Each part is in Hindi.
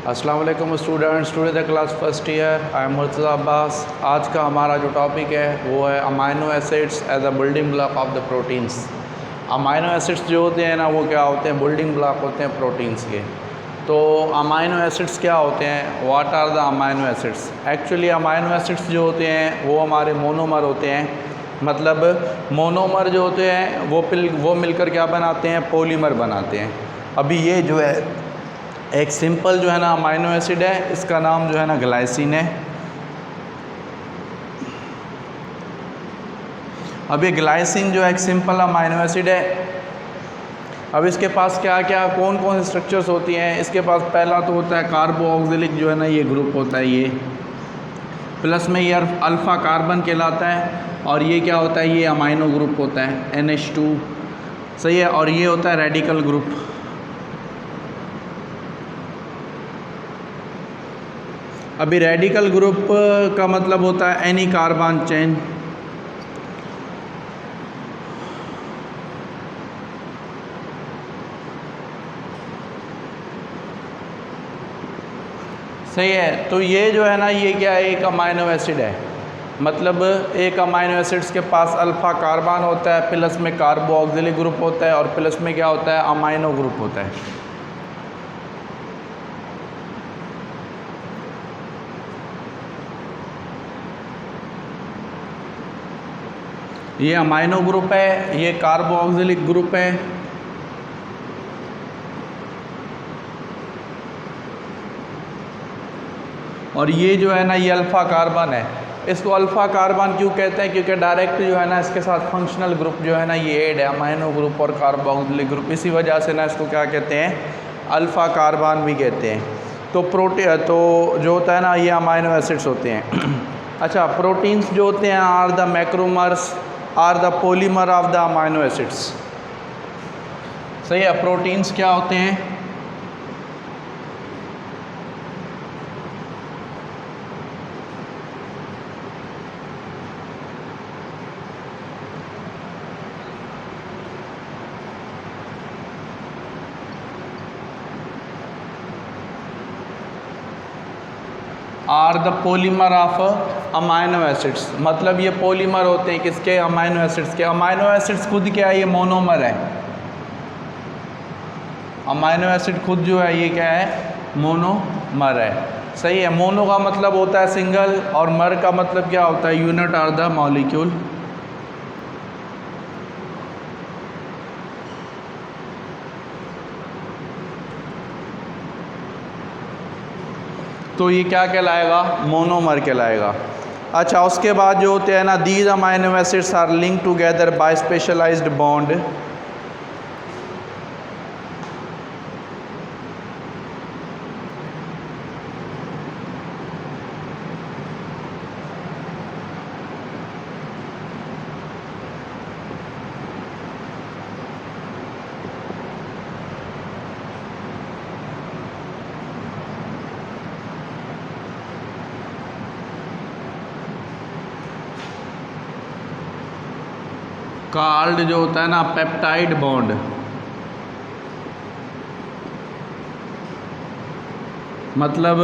अस्सलाम वालेकुम students, today the class first year, I am Murtaza Abbas. आज का हमारा जो टॉपिक है वो है amino acids as a building block of the proteins. Amino acids जो होते हैं ना वो क्या होते हैं, बिल्डिंग ब्लॉक होते हैं प्रोटीन्स के। तो अमाइनो एसिड्स क्या होते हैं, what are the amino acids? Actually amino acids जो होते हैं वो हमारे मोनोमर होते हैं। मतलब मोनोमर जो होते हैं वो मिलकर क्या बनाते हैं, पॉलीमर बनाते हैं। अभी ये जो है एक सिंपल जो है ना अमाइनो एसिड है, इसका नाम जो है ना ग्लाइसिन है। अब ये ग्लाइसिन जो है एक सिंपल अमाइनो एसिड है। अब इसके पास क्या क्या कौन कौन से स्ट्रक्चर्स होती हैं? इसके पास पहला तो होता है कार्बोऑक्सिलिक जो है ना ये ग्रुप होता है, ये प्लस में ये अल्फ़ा कार्बन कहलाता है। और ये क्या होता है, ये अमाइनो ग्रुप होता है NH2, सही है। और ये होता है रेडिकल ग्रुप। अभी रेडिकल ग्रुप का मतलब होता है एनी कार्बन चेन। सही है। तो ये जो है ना ये क्या है, एक अमाइनो एसिड है। मतलब एक अमाइनो एसिड्स के पास अल्फ़ा कार्बन होता है, प्लस में कार्बोऑक्सिलिक ग्रुप होता है और प्लस में क्या होता है, अमाइनो ग्रुप होता है। ये अमाइनो ग्रुप है, ये कार्बोऑक्सिलिक ग्रुप है। और ये जो है ना ये अल्फ़ा कार्बन है। इसको अल्फ़ा कार्बन क्यों कहते हैं? क्योंकि डायरेक्ट जो है ना इसके साथ फंक्शनल ग्रुप जो है ना ये ऐड है, अमाइनो ग्रुप और कार्बोऑक्सिलिक ग्रुप। इसी वजह से ना इसको क्या कहते हैं, अल्फ़ा कार्बन भी कहते हैं। तो तो जो होता है ना ये अमाइनो एसिड्स होते हैं। अच्छा, प्रोटीन्स जो होते हैं are the macromers are the polymer of the amino acids. सही है। प्रोटीन्स क्या होते हैं? Are the polymer of amino acids. मतलब ये पॉलीमर होते हैं किसके, अमाइनो एसिड्स के। अमाइनो एसिड्स खुद क्या है, ये मोनोमर है। अमाइनो एसिड खुद जो है ये क्या है, मोनोमर है। सही है। मोनो का मतलब होता है सिंगल और मर का मतलब क्या होता है, यूनिट आर द मॉलिक्यूल। तो ये क्या कहलाएगा, मोनोमर कहलाएगा। अच्छा, उसके बाद जो होते हैं ना these amino acids are link together by specialised bond. कार्ड जो होता है ना पेप्टाइड बॉन्ड। मतलब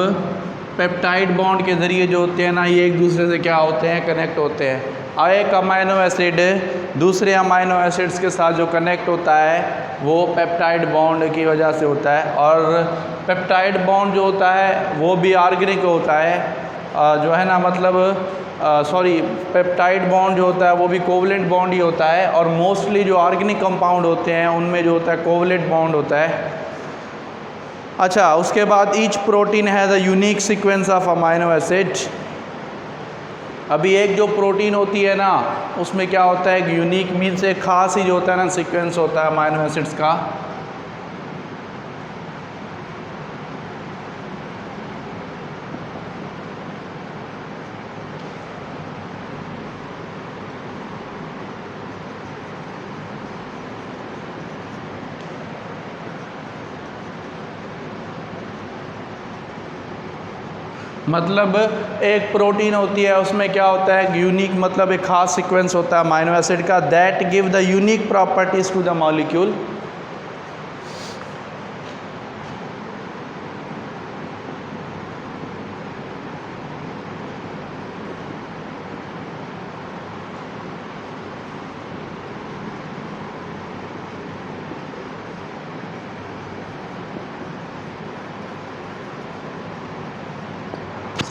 पेप्टाइड बॉन्ड के ज़रिए जो होते हैं ना ये एक दूसरे से क्या होते हैं, कनेक्ट होते हैं। एक अमाइनो एसिड दूसरे अमाइनो एसिड्स के साथ जो कनेक्ट होता है वो पेप्टाइड बॉन्ड की वजह से होता है। और पेप्टाइड बॉन्ड जो होता है वो भी ऑर्गेनिक होता है, जो है ना मतलब पेप्टाइड बॉन्ड जो होता है वो भी कोवलेंट बॉन्ड ही होता है। और मोस्टली जो ऑर्गेनिक कंपाउंड होते हैं उनमें जो होता है कोवलेंट बॉन्ड होता है। अच्छा, उसके बाद each protein has a unique sequence of amino acid. अभी एक जो प्रोटीन होती है ना उसमें क्या होता है, यूनिक मीन्स एक खास ही जो होता है ना सीक्वेंस होता है अमाइनो एसिड्स का। मतलब एक प्रोटीन होती है उसमें क्या होता है, यूनिक मतलब एक खास सीक्वेंस होता है अमाइनो एसिड का, that give the unique properties to the molecule.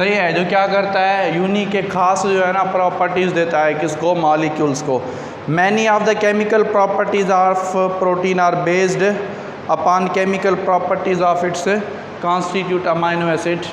सही है, जो क्या करता है, यूनिक एक खास जो है ना प्रॉपर्टीज़ देता है किसको, मॉलिक्यूल्स को। Many of the chemical properties of protein are based upon chemical properties of its constitute amino acid.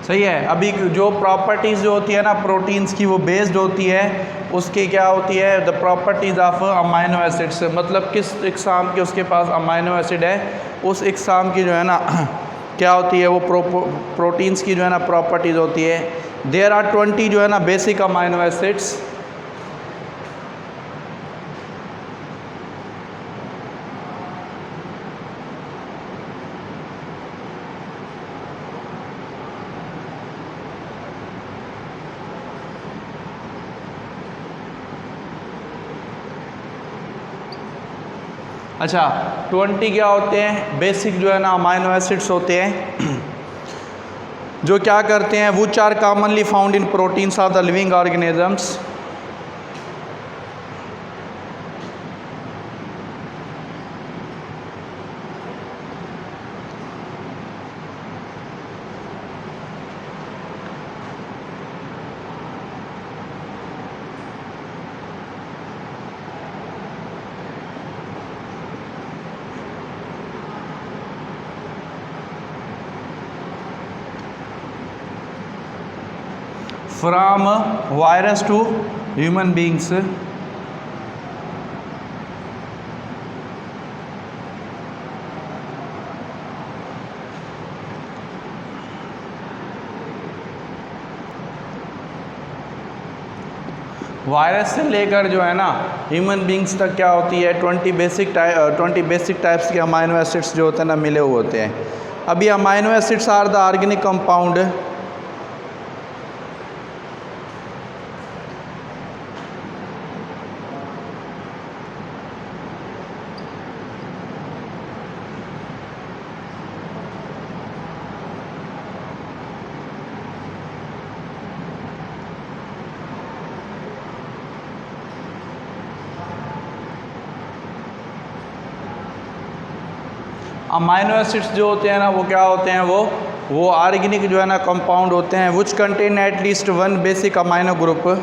सही है। अभी जो प्रॉपर्टीज़ जो होती है ना प्रोटीन्स की, वो बेस्ड होती है उसकी क्या होती है, the properties of amino acids, मतलब किस इकसाम के उसके पास अमाइनो एसिड है, उस इकसाम की जो है ना क्या होती है, वो प्रोटीन्स की जो है ना प्रॉपर्टीज़ होती है। देयर आर 20 जो है ना बेसिक अमाइनो एसिड्स। अच्छा, 20 क्या होते हैं, बेसिक जो है ना अमाइनो एसिड्स होते हैं जो क्या करते हैं, which are commonly found in proteins of the living organisms. From virus to human beings. Virus से लेकर जो है ना ह्यूमन बींग्स तक क्या होती है, 20 बेसिक टाइप्स के अमाइनो एसिड्स जो होते हैं ना मिले हुए होते हैं। अभी amino acids are the organic compound amino acids जो होते हैं ना वो क्या होते हैं, वो ऑर्गेनिक जो है ना कंपाउंड होते हैं which contain at least one basic amino group.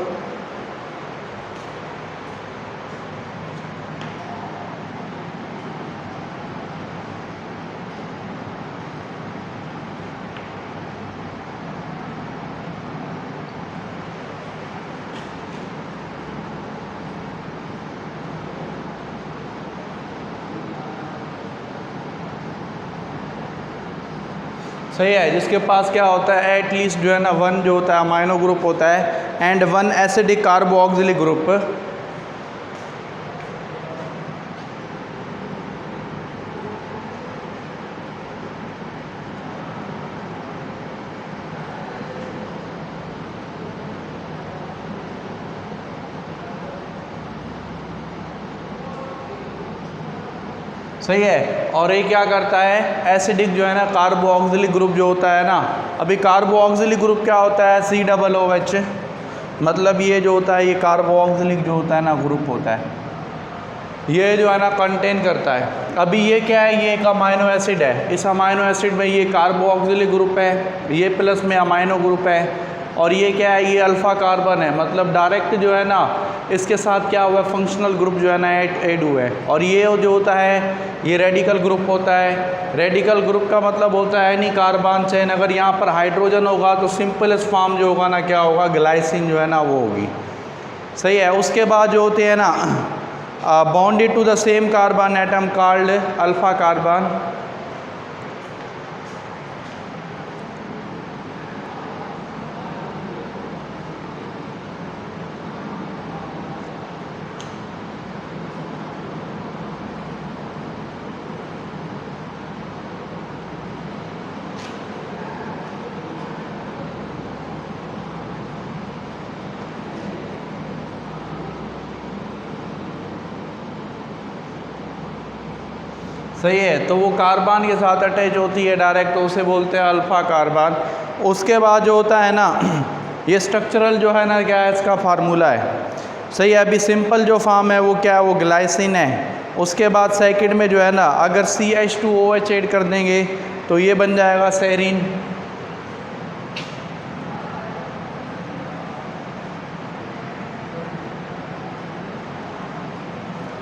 सही है, जिसके पास क्या होता है एटलीस्ट जो है ना वन जो होता है अमाइनो ग्रुप होता है and one acidic carboxylic group. सही है, और ये क्या करता है, एसिडिक जो है ना कार्बोक्सिलिक ग्रुप जो होता है ना, अभी कार्बोक्सिलिक ग्रुप क्या होता है, COOH, मतलब ये जो होता है ये कार्बोक्सिलिक जो होता है ना ग्रुप होता है, ये जो है ना कंटेन करता है। अभी ये क्या है, ये एक अमाइनो एसिड है, इस अमाइनो एसिड में ये कार्बोक्सिलिक ग्रुप है, ये प्लस में अमाइनो ग्रुप है, और ये क्या है, ये अल्फ़ा कार्बन है, मतलब डायरेक्ट जो है ना इसके साथ क्या हुआ है, फंक्शनल ग्रुप जो है ना ऐड हुआ है। और ये जो होता है ये रेडिकल ग्रुप होता है। रेडिकल ग्रुप का मतलब होता है नहीं कार्बन चेन, अगर यहाँ पर हाइड्रोजन होगा तो सिंपलेस्ट फॉर्म जो होगा ना क्या होगा, ग्लाइसिन जो है ना वो होगी। सही है, उसके बाद जो होते हैं ना bonded to the same carbon atom called alpha carbon. सही है, तो वो कार्बन के साथ अटैच होती है डायरेक्ट, तो उसे बोलते हैं अल्फ़ा कार्बन। उसके बाद जो होता है ना ये स्ट्रक्चरल जो है ना क्या है इसका फार्मूला है। सही है, अभी सिंपल जो फॉर्म है वो क्या है, वो ग्लाइसिन है। उसके बाद सेकंड में जो है ना अगर CH2OH ऐड कर देंगे तो ये बन जाएगा सेरीन।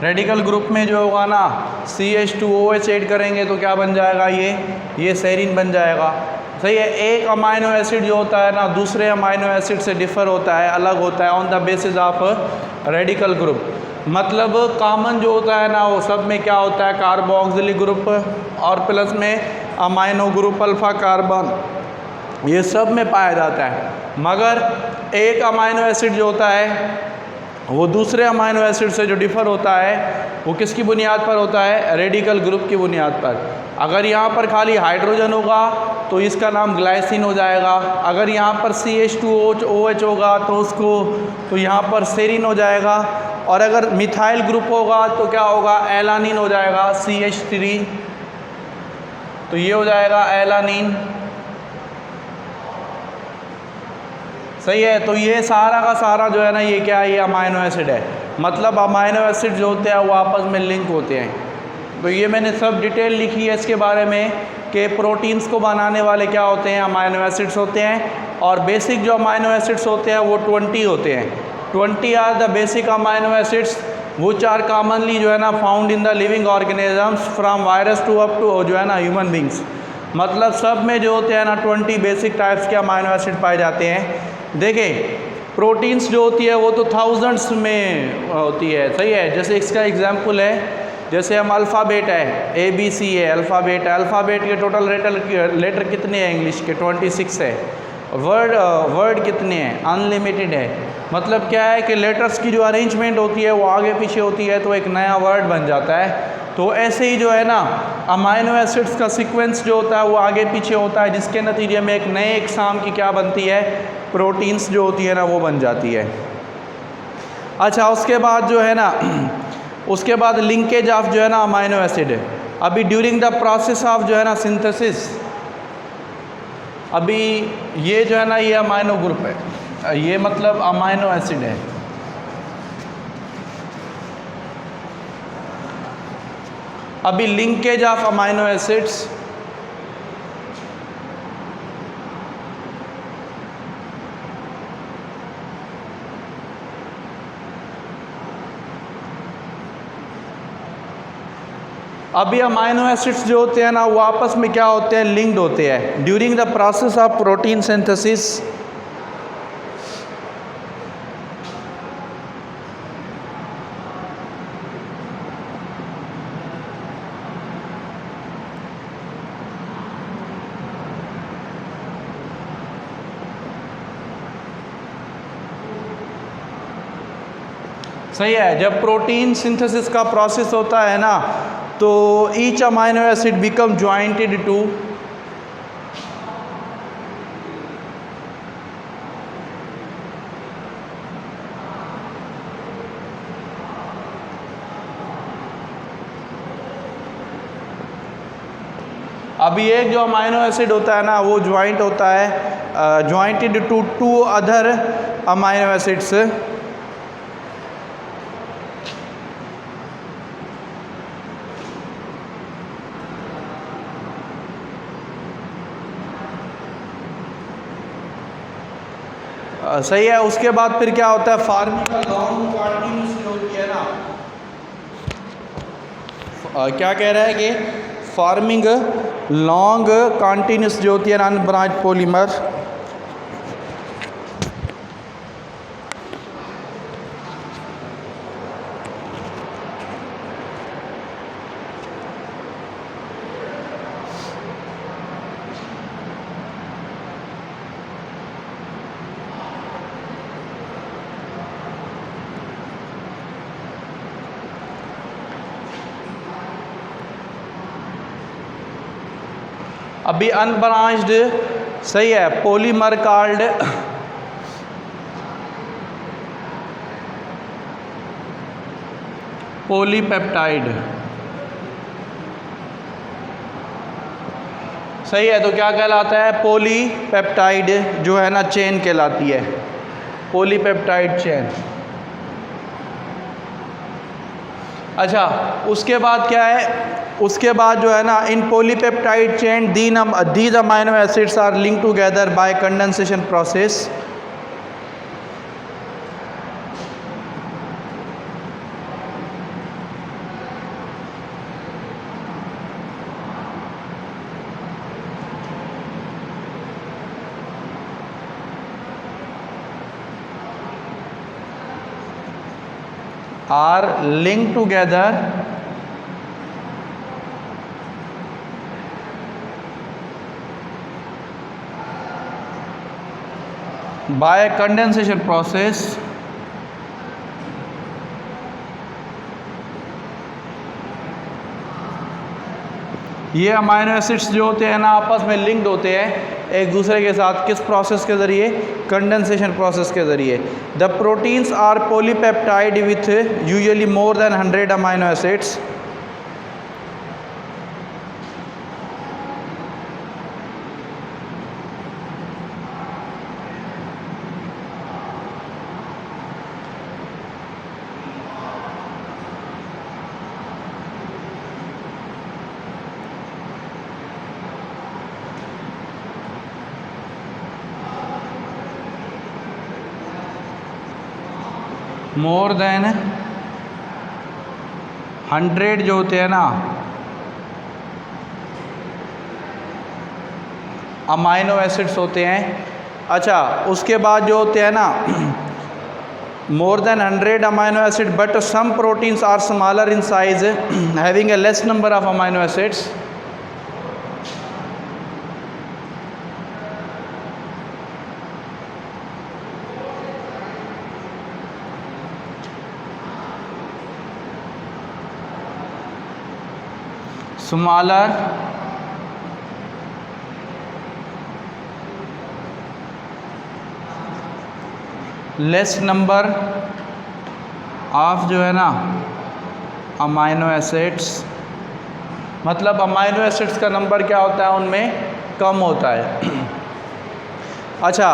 रेडिकल ग्रुप में जो होगा ना CH2OH ऐड करेंगे तो क्या बन जाएगा, ये सेरीन बन जाएगा। सही है, एक अमाइनो एसिड जो होता है ना दूसरे अमाइनो एसिड से डिफ़र होता है, अलग होता है on the basis of radical group. मतलब कॉमन जो होता है ना वो सब में क्या होता है, कार्बोक्सिलिक ग्रुप और प्लस में अमाइनो ग्रुप अल्फ़ा कार्बन, ये सब में पाया जाता है। मगर एक अमाइनो एसिड जो होता है वो दूसरे अमाइनो एसिड से जो डिफ़र होता है वो किसकी बुनियाद पर होता है, रेडिकल ग्रुप की बुनियाद पर। अगर यहाँ पर खाली हाइड्रोजन होगा तो इसका नाम ग्लाइसिन हो जाएगा। अगर यहाँ पर CH2OH होगा तो यहाँ पर सेरीन हो जाएगा। और अगर मिथाइल ग्रुप होगा तो क्या होगा, एलानिन हो जाएगा, CH3, तो ये हो जाएगा एलानिन। सही है, तो ये सारा का सारा जो है ना ये क्या है, ये अमाइनो एसिड है। मतलब अमाइनो एसिड जो होते हैं वो आपस में लिंक होते हैं। तो ये मैंने सब डिटेल लिखी है इसके बारे में कि प्रोटीन्स को बनाने वाले क्या होते हैं, अमाइनो एसिड्स होते हैं। और बेसिक जो अमाइनो एसिड्स होते हैं वो 20 होते हैं। 20 are the basic amino acids which are commonly जो है ना found in the living organisms from virus to up to जो है ना ह्यूमन बींग्स। मतलब सब में जो होते हैं ना 20 बेसिक टाइप्स के अमाइनो एसिड पाए जाते हैं। देखिए प्रोटीन्स जो होती है वो तो थाउजेंड्स में होती है। सही है, जैसे इसका एग्जांपल है, जैसे हम अल्फ़ाबेट है ABC है, अल्फ़ाबेट है, अल्फ़ाबेट के टोटल लेटर कितने हैं इंग्लिश के, 26 है। वर्ड कितने हैं, अनलिमिटेड है। मतलब क्या है कि लेटर्स की जो अरेंजमेंट होती है वो आगे पीछे होती है तो एक नया वर्ड बन जाता है। तो ऐसे ही जो है ना अमाइनो एसिड्स का सीक्वेंस जो होता है वो आगे पीछे होता है, जिसके नतीजे में एक नए इकसाम की क्या बनती है, प्रोटीन्स जो होती है ना वो बन जाती है। अच्छा, उसके बाद जो है ना उसके बाद लिंकेज ऑफ जो है ना अमाइनो एसिड है। अभी ड्यूरिंग द प्रोसेस ऑफ जो है ना सिंथेसिस, अभी ये जो है ना ये अमाइनो ग्रुप है, ये मतलब अमाइनो एसिड है। अभी लिंकेज ऑफ अमाइनो एसिड्स, अभी अमाइनो एसिड्स जो होते हैं ना वो आपस में क्या होते हैं, लिंक्ड होते हैं during the process of protein synthesis. सही है, जब प्रोटीन सिंथेसिस का प्रोसेस होता है ना तो each amino acid become jointed to अभी एक जो अमाइनो एसिड होता है ना वो ज्वाइंट होता है, jointed to 2 other amino acids. सही है, उसके बाद फिर क्या होता है, फार्मिंग का लॉन्ग कंटिन्यूस जो होती है ना, क्या कह रहा है कि फार्मिंग लॉन्ग कंटिन्यूस जो होती है अनब्रांच पॉलीमर, अभी अनब्रांच्ड, सही है, पॉलीमर कॉल्ड पॉलीपेप्टाइड। सही है, तो क्या कहलाता है? पॉलीपेप्टाइड जो है ना चेन कहलाती है, पॉलीपेप्टाइड चेन। अच्छा, उसके बाद क्या है? उसके बाद जो है ना in polypeptide chain these amino acids are link together by condensation process. are linked together by a condensation process ये अमाइनो एसिड्स जो होते हैं ना आपस में लिंक्ड होते हैं एक दूसरे के साथ, किस प्रोसेस के ज़रिए? कंडेंसेशन प्रोसेस के ज़रिए। The proteins are polypeptide with usually more than 100 amino acids. More than 100 जो होते हैं ना अमाइनो एसिड्स होते हैं। अच्छा, उसके बाद जो होते हैं ना more than 100 amino acid but some proteins are smaller in size having a less number of amino acids. smaller less number of जो है ना अमाइनो एसिड्स, मतलब अमाइनो एसिड्स का नंबर क्या होता है उनमें? कम होता है। अच्छा,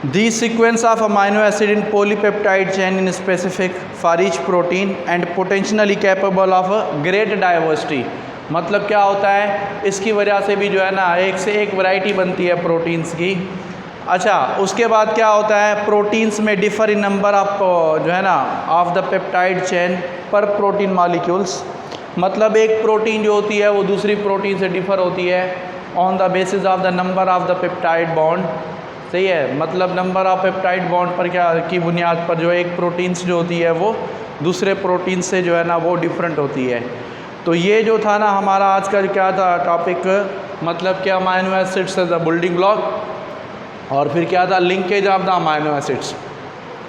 the sequence of amino acid in polypeptide chain in specific for each protein and potentially capable of great diversity, मतलब क्या होता है? इसकी वजह से भी जो है ना एक से एक वैरायटी बनती है प्रोटीन्स की। अच्छा, उसके बाद क्या होता है? प्रोटीन्स में डिफर इन नंबर ऑफ जो है ना ऑफ द पेप्टाइड चेन पर प्रोटीन मॉलिक्यूल्स, मतलब एक प्रोटीन जो होती है वो दूसरी प्रोटीन से डिफर होती है on the basis of the number of the peptide bond. सही है, मतलब नंबर ऑफ पेप्टाइड बॉन्ड पर क्या की बुनियाद पर जो एक प्रोटीन्स जो होती है वो दूसरे प्रोटीन से जो है ना वो डिफरेंट होती है। तो ये जो था ना हमारा आज का क्या था टॉपिक, मतलब क्या amino acids as the building block, और फिर क्या था? Linkage of the amino acids,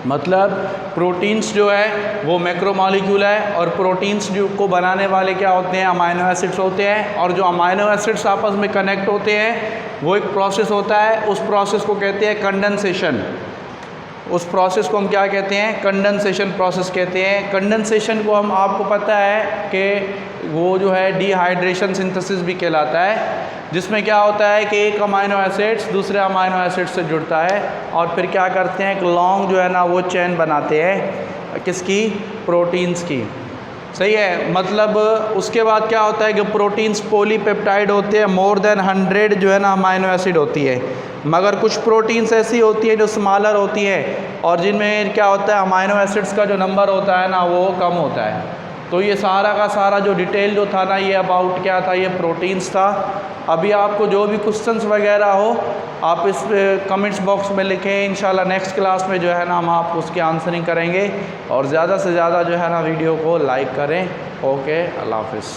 मतलब प्रोटीन्स जो है वो मैक्रोमॉलिक्यूल है और प्रोटीन्स जो को बनाने वाले क्या होते हैं? अमाइनो एसिड्स होते हैं, और जो अमाइनो एसिड्स आपस में कनेक्ट होते हैं वो एक प्रोसेस होता है, उस प्रोसेस को कहते हैं कंडेंसेशन। उस प्रोसेस को हम क्या कहते हैं? कंडेंसेशन प्रोसेस कहते हैं। कंडेंसेशन को हम आपको पता है कि वो जो है डिहाइड्रेशन सिंथेसिस भी कहलाता है, जिसमें क्या होता है कि एक अमाइनो एसिड्स दूसरे अमाइनो एसिड से जुड़ता है और फिर क्या करते हैं? एक लॉन्ग जो है ना वो चेन बनाते हैं, किसकी? प्रोटीन्स की। सही है, मतलब उसके बाद क्या होता है कि प्रोटीन्स पॉलीपेप्टाइड होते हैं, मोर देन 100 जो है ना अमाइनो एसिड होती है, मगर कुछ प्रोटीन्स ऐसी होती है जो स्मॉलर होती है और जिनमें क्या होता है? अमाइनो एसिड्स का जो नंबर होता है ना वो कम होता है। तो ये सारा का सारा जो डिटेल जो था ना ये अबाउट क्या था? ये प्रोटीन्स था। अभी आपको जो भी क्वेश्चंस वगैरह हो आप इस कमेंट्स बॉक्स में लिखें, इंशाल्लाह नेक्स्ट क्लास में जो है ना हम आपको उसकी आंसरिंग करेंगे। और ज़्यादा से ज़्यादा जो है ना वीडियो को लाइक करें। ओके, अल्लाह हाफ़िज़।